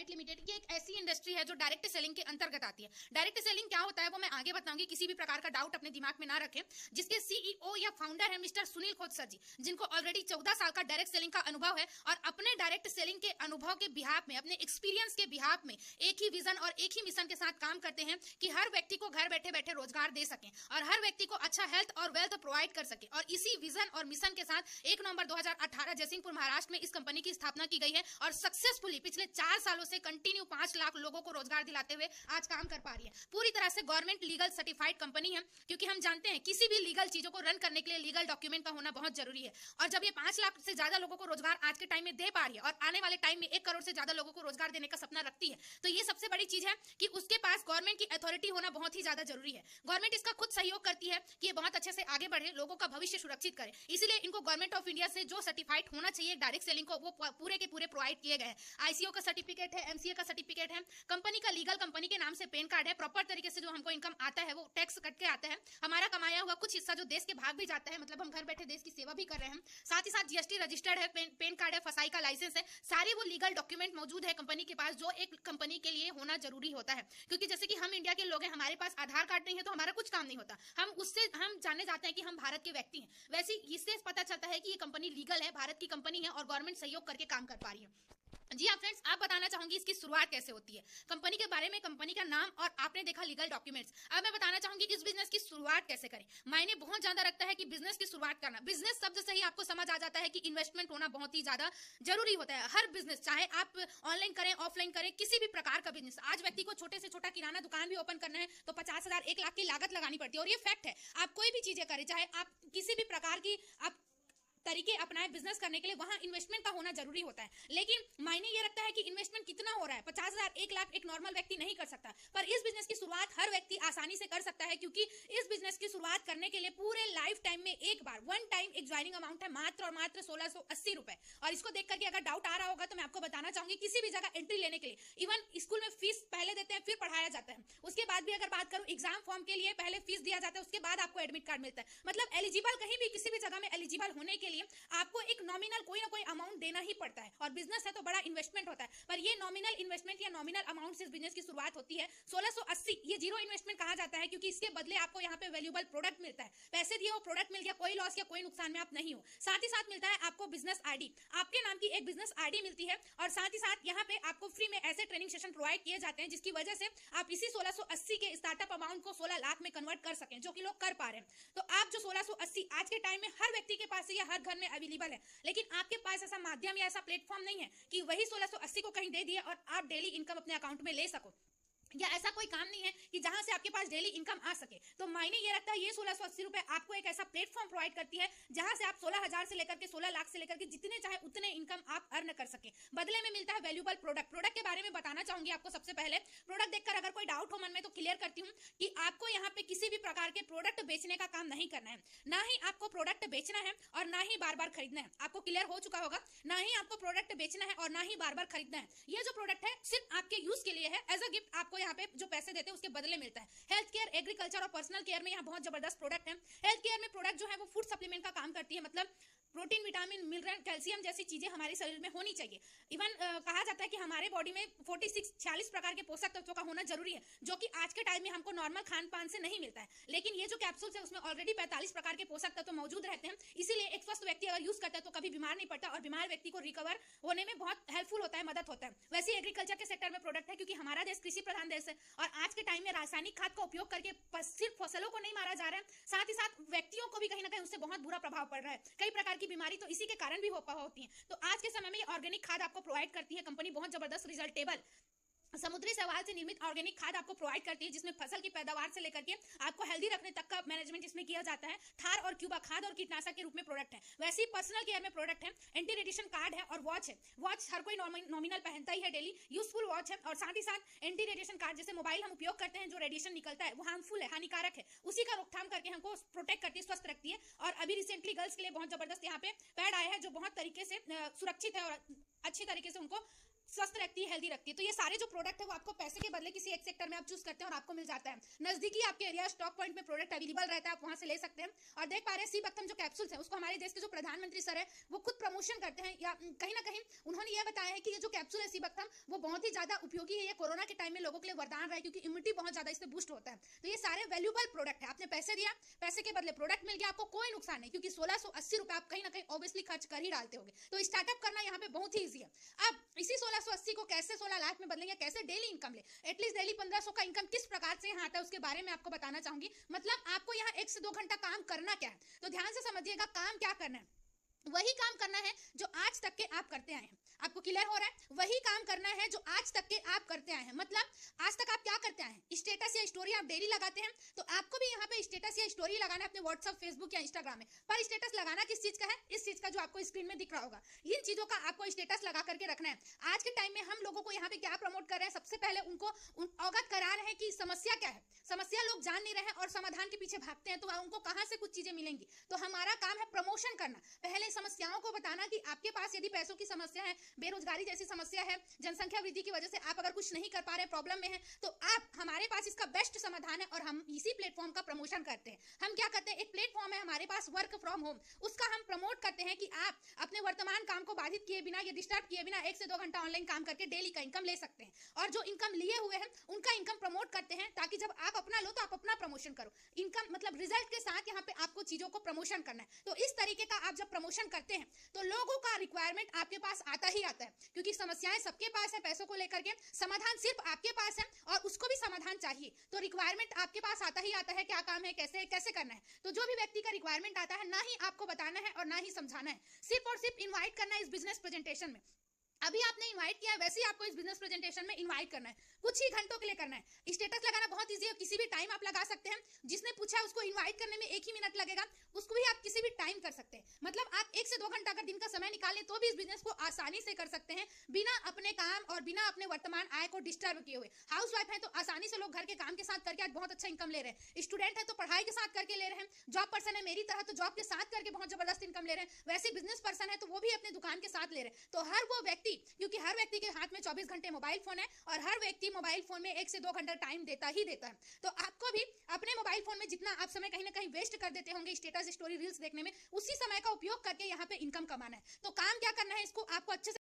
Private limited की एक ऐसी इंडस्ट्री है जो डायरेक्ट सेलिंग के अंतर्गत आती है। डायरेक्ट सेलिंग क्या होता है वो मैं आगे बताऊंगी, किसी भी प्रकार का डाउट अपने दिमाग में ना रखें। जिसके सीईओ या फाउंडर है मिस्टर सुनील खोसर जी, जिनको ऑलरेडी 14 साल का डायरेक्ट सेलिंग का अनुभव है और अपने डायरेक्ट सेलिंग के अनुभव के बिहाफ में, अपने एक्सपीरियंस के बिहाफ में एक ही विजन और एक ही मिशन के साथ काम करते हैं कि हर व्यक्ति को घर बैठे बैठे रोजगार दे सकें और हर व्यक्ति को अच्छा हेल्थ और वेल्थ प्रोवाइड कर सके। और इसी विजन और मिशन के साथ 1 नवंबर 2018 जयसिंहपुर महाराष्ट्र में इस कंपनी की स्थापना की गई है और सक्सेसफुली पिछले 4 सालों से कंटिन्यू 5 लाख लोगों को रोजगार दिलाते हुए आज काम कर पा रही है। पूरी तरह से गवर्नमेंट लीगल सर्टिफाइड कंपनी है, क्योंकि हम जानते हैं किसी भी लीगल चीजों को रन करने के लिए लीगल डॉक्यूमेंट का होना बहुत जरूरी है। और जब ये 5 लाख से ज्यादा लोगों को रोजगार आज के टाइम में दे पा रही है और आने वाले टाइम में 1 करोड़ से ज्यादा लोगों को रोजगार देने का सपना रखती है, तो ये सबसे बड़ी चीज है कि उसके पास गवर्नमेंट की अथॉरिटी होना बहुत ही ज्यादा जरूरी है। गवर्नमेंट इसका खुद सहयोग करती है कि ये बहुत अच्छे से आगे बढ़े, लोगों का भविष्य सुरक्षित करे। इसीलिए इनको गवर्नमेंट ऑफ इंडिया से जो सर्टिफाइड होना चाहिए डायरेक्ट सेलिंग को, वो पूरे के पूरे प्रोवाइड किए गए हैं। आईसीओ का सर्टिफिकेट है, एमसीए का सर्टिफिकेट है, कंपनी का लीगल कंपनी के नाम से पैन कार्ड है, प्रॉपर तरीके से जो हमको इनकम आता है वो टैक्स कट के आता है, हमारा कमाया हुआ कुछ हिस्सा जो देश के भाग भी जाता है, मतलब हम घर बैठे देश की सेवा भी कर रहे हैं। साथ ही साथ जीएसटी रजिस्टर्ड है, पैन कार्ड है, फसाई का लाइसेंस है, सारे वो लीगल डॉक्यूमेंट मौजूद है कंपनी के पास जो एक कंपनी के लिए होना जरूरी होता है। क्योंकि जैसे कि हम इंडिया के लोग हैं, हमारे पास आधार कार्ड नहीं है तो हमारा कुछ काम नहीं होता, हम जाने जाते हैं कि हम भारत के व्यक्ति हैं। वैसे इससे पता चलता है कि ये कंपनी लीगल है, भारत की कंपनी है और गवर्नमेंट सहयोग करके काम कर पा रही है। जी हाँ फ्रेंड्स, आप बताना चाहूंगी इसकी शुरुआत कैसे होती है, कंपनी के बारे में, कंपनी का नाम और आपने देखा लीगल डॉक्यूमेंट्स। अब मैं बताना चाहूंगी कि इस बिजनेस की शुरुआत कैसे करें। मायने बहुत ज्यादा रखता है कि बिजनेस की शुरुआत करना। बिजनेस शब्द से ही आपको समझ आ जाता है कि इन्वेस्टमेंट होना बहुत ही ज्यादा जरूरी होता है। हर बिजनेस, चाहे आप ऑनलाइन करें, ऑफलाइन करें, किसी भी प्रकार का बिजनेस, आज व्यक्ति को छोटे से छोटा किराना दुकान भी ओपन करना है तो 50,000 1 लाख की लागत लगानी पड़ती है। और ये फैक्ट है, आप कोई भी चीजें करें, चाहे आप किसी भी प्रकार की आप तरीके अपनाए बिजनेस करने के लिए, वहां इन्वेस्टमेंट का होना जरूरी होता है। लेकिन मायने ये रखता है कि इन्वेस्टमेंट कितना हो रहा है। 50,000 1 लाख एक नॉर्मल व्यक्ति नहीं कर सकता, पर इस बिजनेस की शुरुआत हर व्यक्ति आसानी से कर सकता है, क्योंकि इस बिजनेस की शुरुआत करने के लिए पूरे लाइफ टाइम में एक बार वन टाइम एक ज्वाइनिंग अमाउंट है मात्र और मात्र 1680 रुपए। और इसको देख करके अगर डाउट आ रहा होगा तो मैं आपको बताना चाहूंगी, किसी भी जगह एंट्री लेने के लिए, इवन स्कूल में फीस पहले देते हैं फिर पढ़ाया जाता है, उसके बाद भी अगर बात करूं एग्जाम फॉर्म के लिए पहले फीस दिया जाता है, उसके बाद आपको एडमिट कार्ड मिलता है। मतलब एलिजिबल, कहीं भी किसी भी जगह में एलिजिबल होने के लिए आपको एक नॉमिनल कोई ना कोई अमाउंट देना ही पड़ता है। और बिजनेस है तो बड़ा इन्वेस्टमेंट होता है, पर ये नॉमिनल इन्वेस्टमेंट या नॉमिनल अमाउंट से इस बिजनेस की शुरुआत होती है। 1680 ये जीरो इन्वेस्टमेंट कहा जाता है, क्योंकि इसके बदले आपको यहाँ पे वैल्यूएबल प्रोडक्ट मिलता है। पैसे दिए, वो प्रोडक्ट मिल गया, कोई लॉस या कोई नुकसान में आप नहीं हो। साथ ही साथ मिलता है आपको बिजनेस आईडी, आपके नाम की एक बिजनेस आईडी मिलती है। और साथ ही साथ यहाँ पे आपको फ्री में ऐसे ट्रेनिंग सेशन प्रोवाइड किए जाते हैं जिसकी वजह से आप इसी 1680 के स्टार्टअप अमाउंट को 16 लाख में कन्वर्ट कर सकें, जो कि लोग कर पा रहे हैं। तो आप जो 1680 आज के टाइम में हर व्यक्ति के पास या हर घर में अवेलेबल है, लेकिन आपके पास ऐसा माध्यम या ऐसा प्लेटफॉर्म नहीं है कि वही 1680 को कहीं दे दिए और आप डेली इनकम अपने अकाउंट में ले सको, या ऐसा कोई काम नहीं है कि जहां से आपके पास डेली इनकम आ सके। तो मायने ये रखता है ये 1680 रुपए आपको एक ऐसा प्लेटफॉर्म प्रोवाइड करती है जहां से आप 16,000 से लेकर के 16 लाख से लेकर के जितने चाहे उतने इनकम आप अर्न कर सके। बदले में मिलता है वैल्यूएबल प्रोडक्ट। प्रोडक्ट के बारे में बताना चाहूंगी आपको। सबसे पहले प्रोडक्ट देखकर अगर कोई डाउट हो मन में तो क्लियर करती हूँ कि आपको यहाँ पे किसी भी प्रकार के प्रोडक्ट बेचने का काम नहीं करना है, ना ही आपको प्रोडक्ट बेचना है और ना ही बार बार खरीदना है। आपको क्लियर हो चुका होगा, ना ही आपको प्रोडक्ट बेचना है और ना ही बार बार खरीदना है। ये जो प्रोडक्ट है सिर्फ आपके यूज के लिए है, एज अ गिफ्ट आपको यहाँ पे जो पैसे देते हैं उसके बदले मिलता है। हेल्थ केयर, एग्रीकल्चर और पर्सनल केयर में यहाँ बहुत जबरदस्त प्रोडक्ट है। हेल्थ केयर में प्रोडक्ट जो है वो फूड सप्लीमेंट का काम करती है, मतलब प्रोटीन, विटामिन, मिनरल, कैल्शियम जैसी चीजें हमारे शरीर में होनी चाहिए। इवन कहा जाता है कि हमारे बॉडी में 46 प्रकार के पोषक तत्वों का होना जरूरी है, जो कि आज के टाइम में हमको नॉर्मल खान पान से नहीं मिलता है। लेकिन ये जो कैप्सूल्स है उसमें ऑलरेडी 45 प्रकार के पोषक तत्व मौजूद रहते हैं, इसीलिए एक स्वस्थ व्यक्ति अगर यूज करता है तो कभी बीमार नहीं पड़ता और बीमार व्यक्ति को रिकवर होने में बहुत हेल्पफुल होता है, मदद होता है। वैसे एग्रीकल्चर के सेक्टर में प्रोडक्ट है, क्योंकि हमारा देश कृषि प्रधान देश है और आज के टाइम में रासायनिक खाद का उपयोग करके सिर्फ फसलों को नहीं मारा जा रहा है, साथ ही साथ व्यक्तियों को भी कहीं ना कहीं उससे बहुत बुरा प्रभाव पड़ रहा है। कई प्रकार की बीमारी तो इसी के कारण भी होती है। तो आज के समय में ऑर्गेनिक खाद आपको प्रोवाइड करती है कंपनी, बहुत जबरदस्त रिजल्टेबल समुद्री शैवाल से निर्मित ऑर्गेनिक खाद आपको प्रोवाइड करती है, जिसमें फसल की पैदावार से लेकर के आपको हेल्दी रखने तक का मैनेजमेंट इसमें किया जाता है। थार और क्यूबा खाद और कीटनाशक के रूप में प्रोडक्ट है। वैसे ही पर्सनल केयर में प्रोडक्ट है, एंटी रेडिएशन कार्ड है और वॉच है। वॉच हर कोई नॉमिनल पहनता ही है डेली, यूजफुल वॉच है। और साथ ही साथ एंटी रेडिएशन कार्ड, जैसे मोबाइल हम उपयोग करते हैं, जो रेडिएशन निकलता है वो हार्मफुल है, हानिकारक है, उसी का रोकथाम करके हमको प्रोटेक्ट करती है, स्वस्थ रखती है। और अभी रिसेंटली गर्ल्स के लिए बहुत जबरदस्त यहाँ पे पैड आया है जो बहुत तरीके से सुरक्षित है और अच्छी तरीके से उनको स्वस्थ रखती है, हेल्दी रखती है। तो ये सारे जो प्रोडक्ट है वो आपको पैसे के बदले किसी एक सेक्टर में आप चूज करते हैं और आपको मिल जाता है। नजदीकी आपके एरिया स्टॉक पॉइंट में प्रोडक्ट अवेलेबल रहता है, आप वहां से ले सकते हैं। और देख पा रहे हैं सी बक्तम जो कैप्सूल्स है उसको हमारे देश के जो प्रधानमंत्री सर है वो खुद प्रमोशन करते हैं, या कहीं ना कहीं उन्होंने ये बताया है कि ये जो कैप्सूल है सी बक्तम वो बहुत ही ज्यादा उपयोगी है। ये कोरोना के टाइम में लोगों के लिए वरदान रहा है, क्योंकि इम्यूनिटी बहुत ज्यादा इससे बूस्ट होता है। तो ये सारे वैल्यूबल प्रोडक्ट है, आपने पैसे दिया, पैसे के बदले प्रोडक्ट मिल गया, आपको कोई नुकसान नहीं, क्योंकि 1680 रुपए आप कहीं ना कहीं ऑब्वियसली खर्च कर ही डालते होंगे। तो स्टार्टअप करना यहाँ पे बहुत ही ईजी है। अब इसी 1680 को कैसे 16 लाख में बदलेंगे, कैसे डेली इनकम ले, एटलीस्ट डेली 1500 का इनकम किस प्रकार से यहाँ आता है उसके बारे में आपको बताना चाहूंगी। मतलब आपको यहाँ 1 से 2 घंटा काम करना क्या है, तो ध्यान से समझिएगा। काम क्या करना है, वही काम करना है जो आज तक के आप करते आए हैं। आपको क्लियर हो रहा है? वही काम करना है जो आज तक के आप करते आए हैं। मतलब आज तक आप क्या करते आए हैं, स्टेटस या स्टोरी आप डेली लगाते हैं, तो आपको भी यहाँ पे स्टेटस या स्टोरी लगाना है अपने व्हाट्सएप, फेसबुक या इंस्टाग्राम में। पर स्टेटस लगाना किस चीज का है, इस चीज का जो आपको स्क्रीन में दिख रहा होगा, इन चीजों का आपको स्टेटस लगा करके रखना है। आज के टाइम में हम लोगों को यहाँ पे क्या प्रमोट कर रहे हैं, सबसे पहले उनको अवगत करा रहे हैं कि समस्या क्या है। समस्या लोग जान नहीं रहे हैं और समाधान के पीछे भागते हैं, तो उनको कहां से कुछ चीजें मिलेंगी। तो हमारा काम है प्रमोशन करना, पहले समस्याओं को बताना कि आपके पास यदि पैसों की समस्या है, बेरोजगारी जैसी समस्या है, जनसंख्या वृद्धि की वजह से आप अगर कुछ नहीं कर पा रहे, प्रॉब्लम में है, तो आप हमारे पास इसका बेस्ट समाधान है और हम इसी प्लेटफॉर्म का प्रमोशन करते हैं। हम क्या करते हैं, एक प्लेटफॉर्म है हमारे पास वर्क फ्रॉम होम, उसका हम प्रमोट करते हैं कि आप अपने वर्तमान काम को बाधित किए बिना या डिस्टर्ब किए बिना 1 से 2 घंटा ऑनलाइन काम करके डेली का इनकम ले सकते हैं। और जो इनकम लिए हुए हैं उनका इनकम प्रमोट करते हैं, ताकि जब आप अपना लो तो आप अपना प्रमोशन करो। इनकम मतलब रिजल्ट के साथ यहाँ पे आपको चीजों को प्रमोशन करना है। तो इस तरीके का आप जब प्रमोशन करते हैं तो लोगों का रिक्वायरमेंट आपके पास आता ही आता है, क्योंकि समस्याएं सबके पास है पैसों को लेकर के, समाधान सिर्फ आपके पास है और उसको भी समाधान चाहिए। तो रिक्वायरमेंट आपके पास आता ही आता है, क्या काम है, कैसे करना है। तो जो भी व्यक्ति का रिक्वायरमेंट आता है, ना ही आपको बताना है और ना ही समझाना है, सिर्फ और सिर्फ इन्वाइट करना है इस बिजनेस प्रेजेंटेशन में। अभी आपने इनवाइट किया है, वैसे ही आपको इस बिजनेस प्रेजेंटेशन में इनवाइट करना है, कुछ ही घंटों के लिए करना है। स्टेटस लगाना बहुत इजी है, किसी भी टाइम आप लगा सकते हैं। जिसने पूछा है उसको इनवाइट करने में 1 ही मिनट लगेगा, उसको भी आप किसी भी टाइम कर सकते हैं। मतलब आप 1 से 2 घंटा अगर दिन का समय निकालें तो भी इस बिजनेस को आसानी से कर सकते हैं, बिना अपने काम और बिना अपने वर्तमान आय को डिस्टर्ब किए हुए। हाउस वाइफ है तो आसानी से लोग घर के काम के साथ करके आज बहुत अच्छा इनकम ले रहे हैं, स्टूडेंट है तो पढ़ाई के साथ करके ले रहे हैं, जॉब पर्सन है मेरी तरह तो जॉब के साथ करके बहुत जबरदस्त इनकम ले रहे हैं, वैसे बिजनेस पर्सन है तो वो भी अपने दुकान के साथ ले रहे हैं। तो हर वो व्यक्ति, क्योंकि हर व्यक्ति के हाथ में 24 घंटे मोबाइल फोन है और हर व्यक्ति मोबाइल फोन में 1 से 2 घंटा टाइम देता ही देता है, तो आपको भी अपने मोबाइल फोन में जितना आप समय कहीं ना कहीं वेस्ट कर देते होंगे स्टेटस, स्टोरी, रील्स देखने में, उसी समय का उपयोग करके यहाँ पे इनकम कमाना है। तो काम क्या करना है, इसको आपको अच्छे से